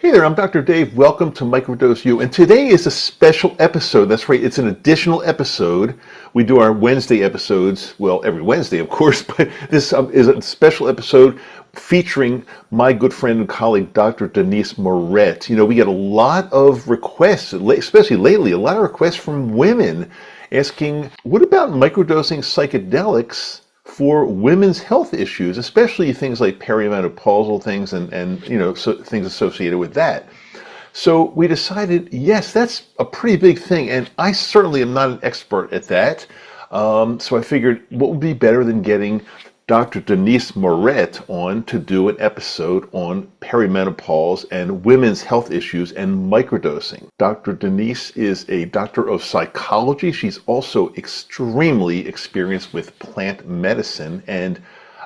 Hey there, I'm Dr. Dave. Welcome to Microdose U. And today is a special episode. That's right, it's an additional episode. We do our Wednesday episodes, well, every Wednesday, of course, but this is a special episode featuring my good friend and colleague, Dr. Denise Moret. You know, we get a lot of requests, especially lately, a lot of requests from women asking, what about microdosing psychedelics for women's health issues, especially things like perimenopausal things and things associated with that. So we decided, yes, that's a pretty big thing, and I certainly am not an expert at that. So I figured, what would be better than getting Dr. Denise Moret on to do an episode on perimenopause and women's health issues and microdosing. Dr. Denise is a doctor of psychology. She's also extremely experienced with plant medicine, and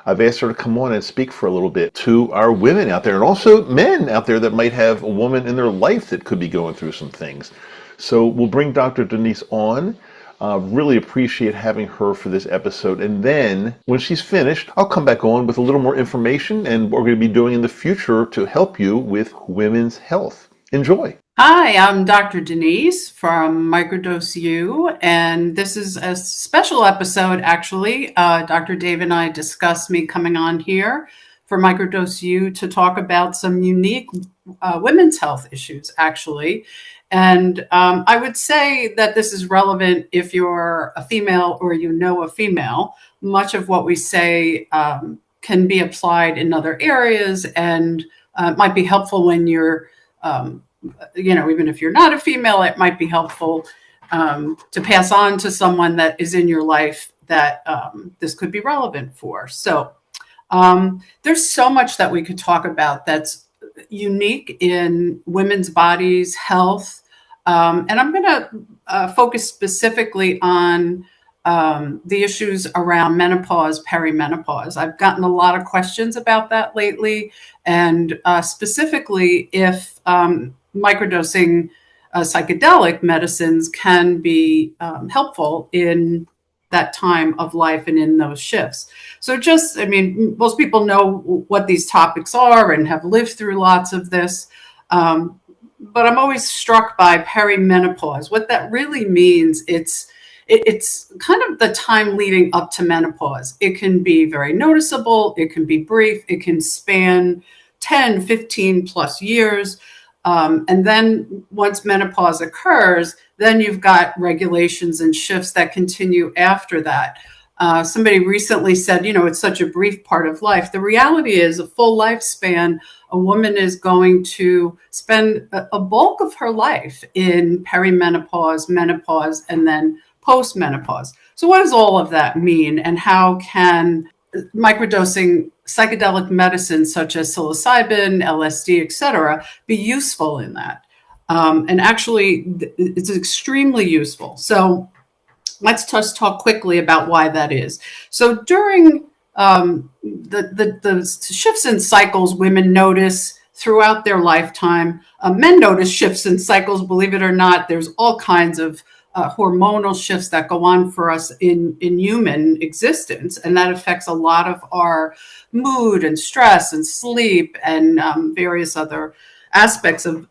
I've asked her to come on and speak for a little bit to our women out there and also men out there that might have a woman in their life that could be going through some things. So we'll bring Dr. Denise on. Really appreciate having her for this episode. And then when she's finished, I'll come back on with a little more information and what we're going to be doing in the future to help you with women's health. Enjoy. Hi, I'm Dr. Denise from Microdose U, and this is a special episode, actually. Dr. Dave and I discussed me coming on here for Microdose U to talk about some unique women's health issues, actually. And I would say that this is relevant if you're a female or you know a female. Much of what we say can be applied in other areas and might be helpful when you're, even if you're not a female, it might be helpful to pass on to someone that is in your life that this could be relevant for. So there's so much that we could talk about that's unique in women's bodies, health. And I'm going to focus specifically on the issues around menopause, perimenopause. I've gotten a lot of questions about that lately, and specifically if microdosing psychedelic medicines can be helpful in that time of life and in those shifts. So most people know what these topics are and have lived through lots of this. But I'm always struck by perimenopause. What that really means, it's kind of the time leading up to menopause. It can be very noticeable. It can be brief. It can span 10, 15 plus years. And then once menopause occurs, then you've got regulations and shifts that continue after that. Somebody recently said, it's such a brief part of life. The reality is a full lifespan, a woman is going to spend a bulk of her life in perimenopause, menopause, and then postmenopause. So what does all of that mean? And how can microdosing psychedelic medicines such as psilocybin, LSD, etc., be useful in that? And actually, it's extremely useful. So let's just talk quickly about why that is. So during the shifts in cycles women notice throughout their lifetime, men notice shifts in cycles, believe it or not. There's all kinds of hormonal shifts that go on for us in human existence, and that affects a lot of our mood and stress and sleep and various other aspects of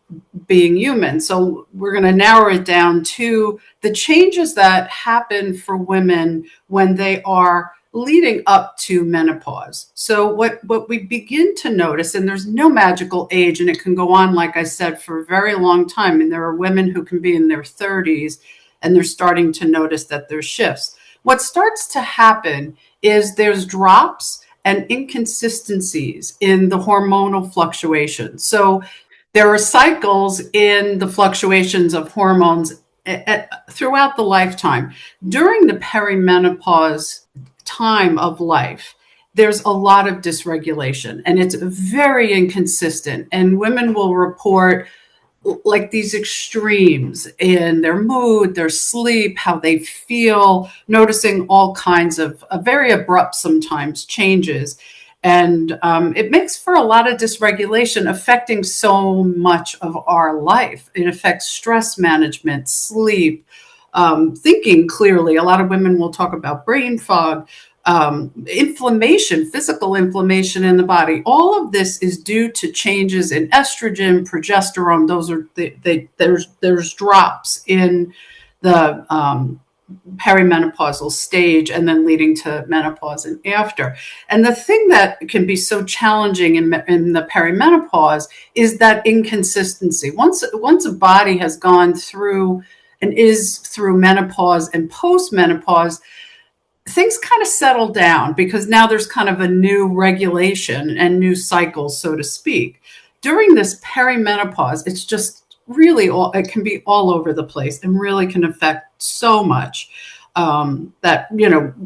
being human. So we're going to narrow it down to the changes that happen for women when they are leading up to menopause. So what we begin to notice, and there's no magical age, and it can go on, like I said, for a very long time. And there are women who can be in their 30s and they're starting to notice that there's shifts. What starts to happen is there's drops and inconsistencies in the hormonal fluctuations. So there are cycles in the fluctuations of hormones throughout the lifetime. During the perimenopause time of life, there's a lot of dysregulation, and it's very inconsistent. And women will report like these extremes in their mood, their sleep, how they feel, noticing all kinds of very abrupt sometimes changes. And it makes for a lot of dysregulation affecting so much of our life. It affects stress management, sleep, thinking clearly. A lot of women will talk about brain fog, inflammation, physical inflammation in the body. All of this is due to changes in estrogen, progesterone. Those are there's drops in the perimenopausal stage and then leading to menopause and after. And the thing that can be so challenging in the perimenopause is that inconsistency. Once a body has gone through and is through menopause and postmenopause, things kind of settle down because now there's kind of a new regulation and new cycles, so to speak. During this perimenopause, it's just really it can be all over the place and really can affect so much that,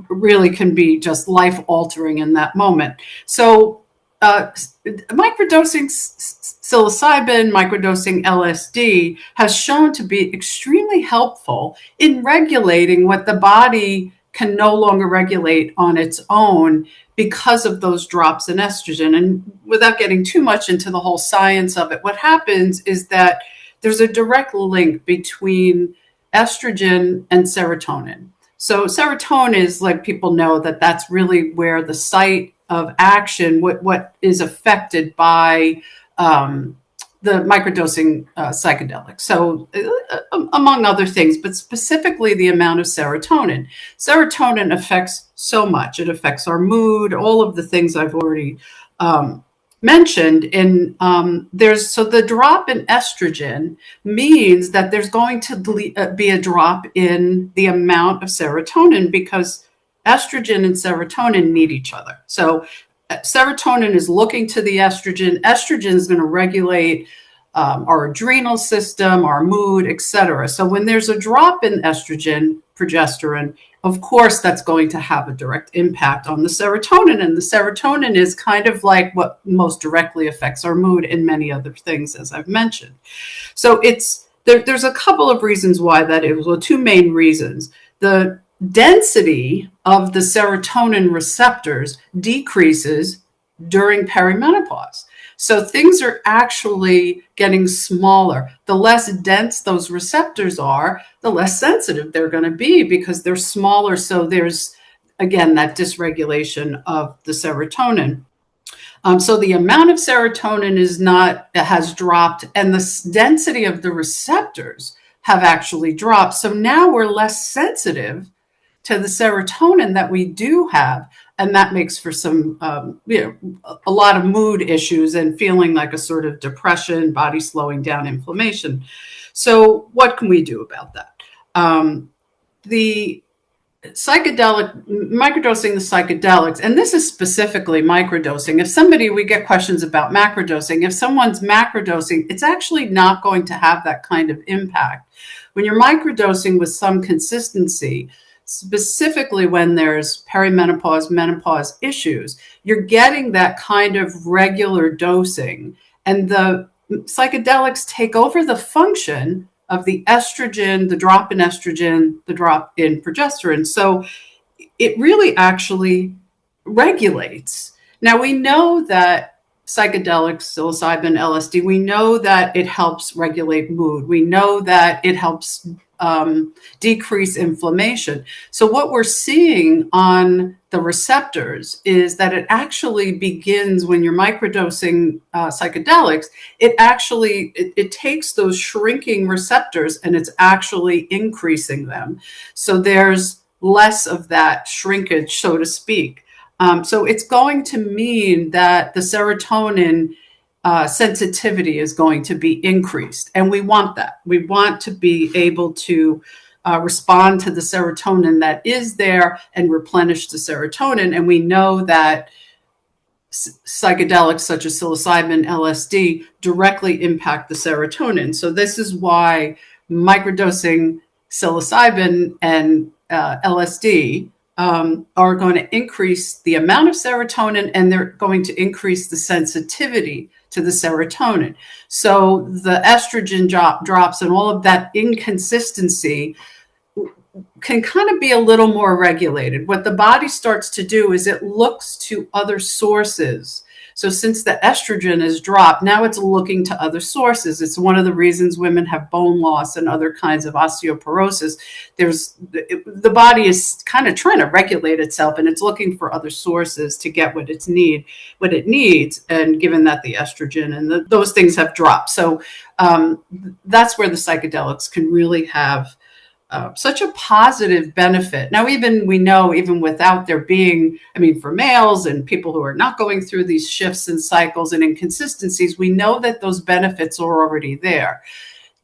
really can be just life altering in that moment. So microdosing psilocybin, microdosing LSD has shown to be extremely helpful in regulating what the body can no longer regulate on its own because of those drops in estrogen. And without getting too much into the whole science of it, what happens is that there's a direct link between estrogen and serotonin. So serotonin is, like, people know that that's really where the site of action, what is affected by the microdosing psychedelics. So among other things, but specifically the amount of serotonin. Serotonin affects so much. It affects our mood, all of the things I've already mentioned. And so the drop in estrogen means that there's going to be a drop in the amount of serotonin because estrogen and serotonin need each other. So serotonin is looking to the estrogen. Estrogen is going to regulate our adrenal system, our mood, etc. So when there's a drop in estrogen, progesterone, of course, that's going to have a direct impact on the serotonin. And the serotonin is kind of like what most directly affects our mood and many other things, as I've mentioned. So there's a couple of reasons why that is. Well, two main reasons. The density of the serotonin receptors decreases during perimenopause. So things are actually getting smaller. The less dense those receptors are, the less sensitive they're going to be because they're smaller. So there's, again, that dysregulation of the serotonin. So the amount of serotonin has dropped, and the density of the receptors have actually dropped. So now we're less sensitive to the serotonin that we do have. And that makes for some, a lot of mood issues and feeling like a sort of depression, body slowing down, inflammation. So what can we do about that? The microdosing the psychedelics, and this is specifically microdosing. We get questions about macrodosing. If someone's macrodosing, it's actually not going to have that kind of impact. When you're microdosing with some consistency, specifically when there's perimenopause, menopause issues, you're getting that kind of regular dosing. And the psychedelics take over the function of the estrogen, the drop in estrogen, the drop in progesterone. So it really actually regulates. Now, we know that psychedelics, psilocybin, LSD, we know that it helps regulate mood. We know that it helps decrease inflammation. So what we're seeing on the receptors is that it actually begins when you're microdosing psychedelics. It takes those shrinking receptors and it's actually increasing them. So there's less of that shrinkage, so to speak. So it's going to mean that the serotonin sensitivity is going to be increased. And we want that. We want to be able to respond to the serotonin that is there and replenish the serotonin. And we know that psychedelics such as psilocybin, LSD directly impact the serotonin. So this is why microdosing psilocybin and LSD are going to increase the amount of serotonin, and they're going to increase the sensitivity to the serotonin. So the estrogen drops and all of that inconsistency can kind of be a little more regulated. What the body starts to do is it looks to other sources So since the estrogen is dropped, now it's looking to other sources. It's one of the reasons women have bone loss and other kinds of osteoporosis. The body is kind of trying to regulate itself, and it's looking for other sources to get what it needs. And given that the estrogen and those things have dropped, so that's where the psychedelics can really have such a positive benefit. Now, we know, even without there being, I mean, for males and people who are not going through these shifts and cycles and inconsistencies, we know that those benefits are already there.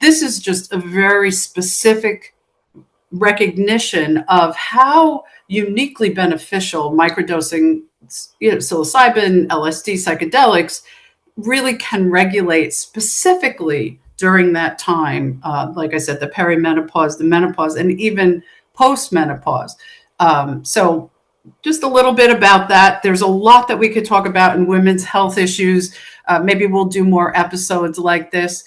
This is just a very specific recognition of how uniquely beneficial microdosing, psilocybin, LSD, psychedelics really can regulate specifically during that time, like I said, the perimenopause, the menopause, and even postmenopause. So just a little bit about that. There's a lot that we could talk about in women's health issues. Maybe we'll do more episodes like this.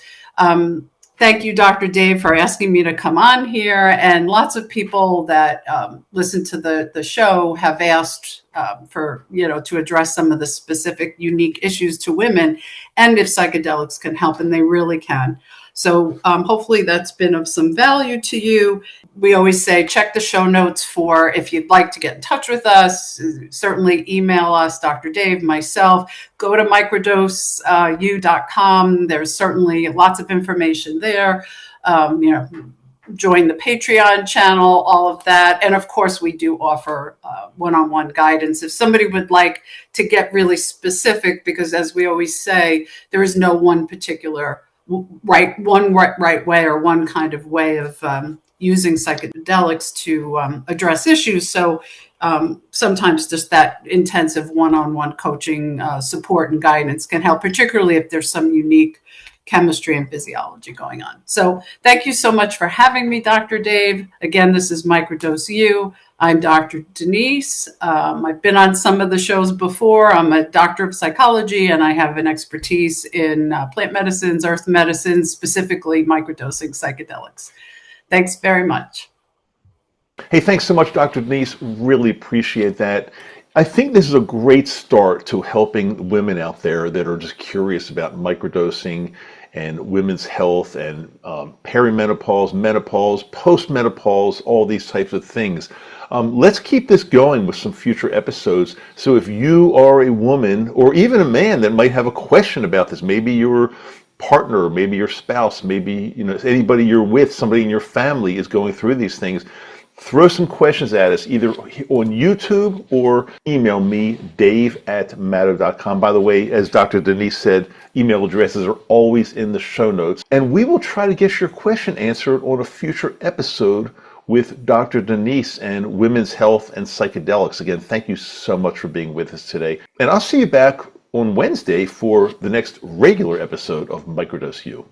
Thank you, Dr. Dave, for asking me to come on here. And lots of people that listen to the show have asked to address some of the specific, unique issues to women, and if psychedelics can help, and they really can. So hopefully that's been of some value to you. We always say check the show notes for if you'd like to get in touch with us. Certainly email us, Dr. Dave, myself. Go to microdoseu.com. There's certainly lots of information there. Join the Patreon channel, all of that. And of course, we do offer one-on-one guidance. If somebody would like to get really specific, because as we always say, there is no one particular right way or one kind of way of using psychedelics to address issues. So sometimes just that intensive one-on-one coaching support and guidance can help, particularly if there's some unique chemistry and physiology going on. So thank you so much for having me, Dr. Dave. Again, this is Microdose U. I'm Dr. Denise. I've been on some of the shows before. I'm a doctor of psychology, and I have an expertise in plant medicines, earth medicines, specifically microdosing psychedelics. Thanks very much. Hey, thanks so much, Dr. Denise. Really appreciate that. I think this is a great start to helping women out there that are just curious about microdosing and women's health and perimenopause, menopause, postmenopause, all these types of things. Let's keep this going with some future episodes. So if you are a woman or even a man that might have a question about this, maybe your partner, maybe your spouse, maybe anybody you're with, somebody in your family is going through these things, throw some questions at us, either on YouTube or email me, dave@matto.com. By the way, as Dr. Denise said, email addresses are always in the show notes. And we will try to get your question answered on a future episode with Dr. Denise and women's health and psychedelics. Again, thank you so much for being with us today. And I'll see you back on Wednesday for the next regular episode of Microdose U.